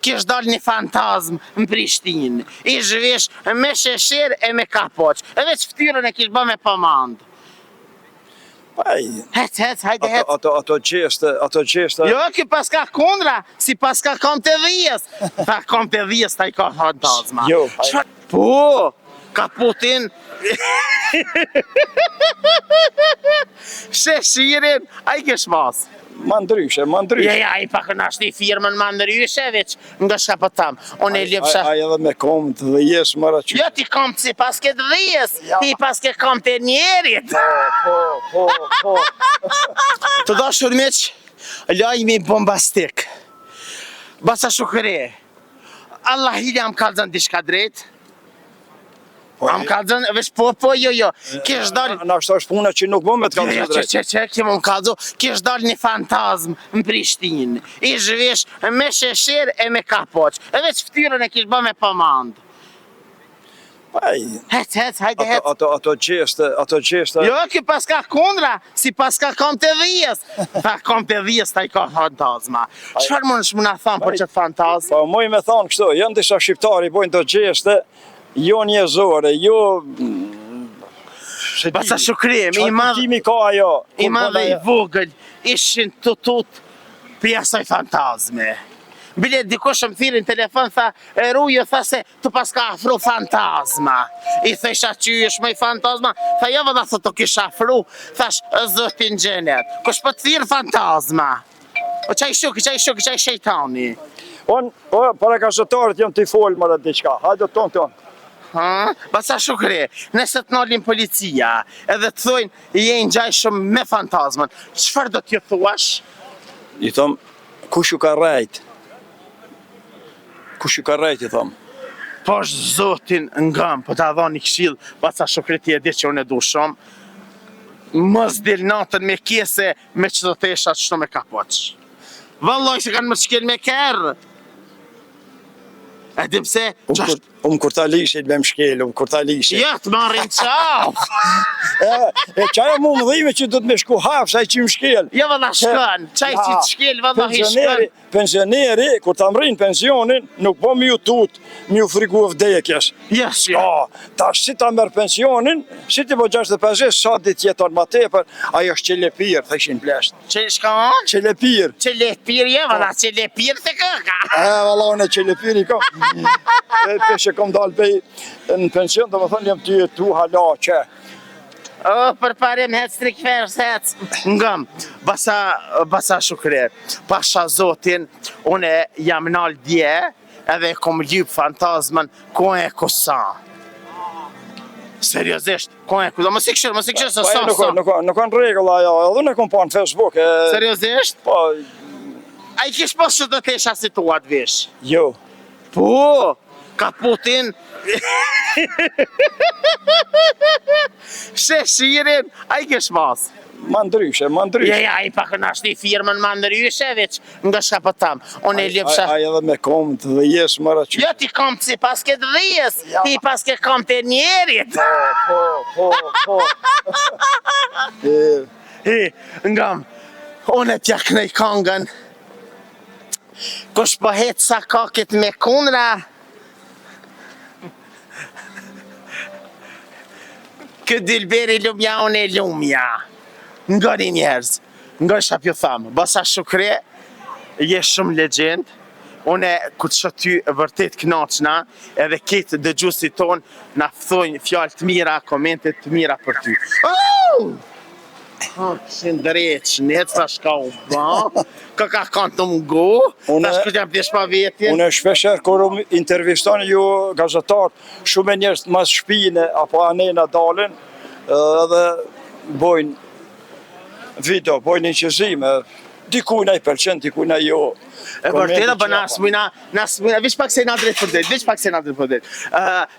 Kish dal një fantazm në Prishtinë, i zhvesh me sheshir e me kapoq, edhe që ftyrën e kish bë me pëmand. Hec, hajde hec. Ato gjeshte... Jo, ki paska kundra, si paska kom të dhijes. Tha kom të dhijes, ta i ka fantazma. Jo. Po, ka Putin... Sheshirin, a i kesh mas. Ma ndryshe. Ja, i pak në ashtë një firmën ma ndryshe, veç nga shka po tam. Unë e lipsha... A edhe me kom të dhijes, mëra që... Jo, ti kom të si paske të dhijes, ti paske kom të njerit. Po. Të dashur miq, lajmi bombastik. Basa shukëre. Allah hili am kalzën dishka drejt. Am kalzën, veç po, jo. Kish dal... Na është puna që nuk bëm me të kalzën drejt. Që, kemi më kalzu, kish dal një fantazm në Prishtinë. I zhvesh me sheshir e me kapoq, edhe që ftyrën e kish bë me pëmand. Hec, hajde hec. Ato gjeshte... Jo, ki paska kundra, si paska kom të dhijes. Tha kom të dhijes, ta i ka fantazma. Qëfar më nëshmë nga thamë për qëtë fantazm? Po, moj me thonë kështu, janë disa shqiptari bojnë të gjeshte, jo njëzore, jo... Basa shukrim, i madhe i vogël, ishin të tut për asaj fantazme. Bile dikush më thirë në telefon, tha, Rujo, tha se të paska afru fantazma. I thesha që është me i fantazma, tha, jo vëda thë të kisha afru, thash, zëtin gjenet, kush për të thirë fantazma. O qaj shejtani. Para gazettarët jam të i folë më dhe diqka, hajde ton. Basa shukre, nëse të nalin policia, edhe të thojnë, jenë gjajshëm me fantazmën, qëfar do t'ju thuash? I thom, kush ju ka rejt? I thom? Po është zotin ngam, po t'a dha një këshill, basa shukre ti e di që unë e du shumë, mos dil natën me kese me që të tesha që me kapoq. Valloj se kanë më shkel me kerë. E dim se... Kur ta lishin me më shkel, kur ta lishin. Ja, të marrin qaf! E qaja mu më dhime që do të me shku hafë, saj që më shkel. Ja, valla shkën, qaj që të shkel, valla hi shkën. Pensioneri, kur ta mrin pensionin, nuk po mi ju tut, mi ju frigu vdekjes. Yes. Ta si ta merë pensionin, si ti po 65, sa dit jeton ma tepër, ajo është qelepir, thëshin plesht. Shka? Qelepir. Qelepir, ja, valla, qelepir të këka. Valla, unë e qelepir i kam. Peshe kom dalë bej në pension, do më thonë jam ty e tu hala që. Për parim hec trik fers hec. Ngëm, basa shukre. Pasha zotin, une jam nal dje, edhe kom ljub fantazmën, ku e kusa. Seriosisht, ku e kusa. Mos i këshirë, se sa. Nuk kanë regula, edhe unë e kom pa në Facebook. Seriosisht? Po. A i kish pas që të tesha situat vish? Jo. Po, ka Putin. Sheshirin, a i kesh mas? Ma ndryshe. Ja, i pak në ashtë një firmën ma ndryshe, veç nga shka për tam. Unë e lipsha... A edhe me kom të dhijes, mëra që... Jo, ti kom të si paske të dhijes, ti paske kom të njerit. Po. Ngam, unë e tjak në i kongën. Kush po hetë sa kakit me kundra, këtë dilberi lumja, unë e lumja. Nga një njerëz, nga shapju thamë, basa shukre, je shumë legend, une këtë që ty vërtet knaqna, edhe ketë dëgjusit ton, na thojnë fjallë të mira, komentet të mira për ty. Shindreq, një të shka u ba, ka kanë të mgu, ta shkët jam të shpa vetjen. Unë shpesher, kur intervistoni ju gazetarët, shumë e njerës të mas shpine, apo anena dalin, edhe bojnë video, bojnë inqizime, dikujna i pëlqen, dikujna jo. E vërteta, për nasmujna, vish pak se nga drejt për det,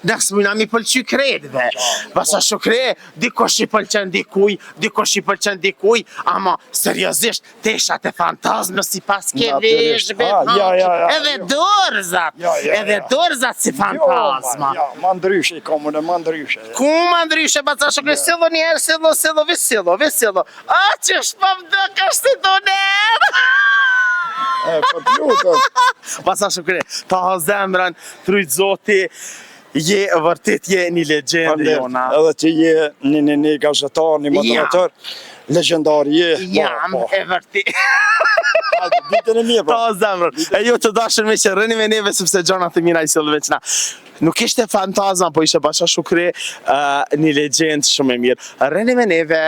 nasmujna mi pëlqy kredve, basa shukre, dikush i pëlqen dikuj, ama seriosisht, teshat e fantazmë si pas ke veshbe, edhe dorzat si fantazma. Ja, ma ndryshe i komune, ma ndryshe. Ku ma ndryshe, basa shukre, sillo njerë, sillo, a që është pa më dëk është të doner? Po të lutem. Pasa shukri, ta ha zemrën, trujt zoti, je vërtet je një legjendë jona. Edhe ti je një gazetar, një moderator, legjendar je. Jam e vërtet. Ditën e mirë, Ta ha zemrën. E ju të dashur me që rëni me neve sepse gjonat e mira i sëllë veçna. Nuk ishte fantazma, po ishe Basha Shukri, një legjendë shumë e mirë. Rëni me neve.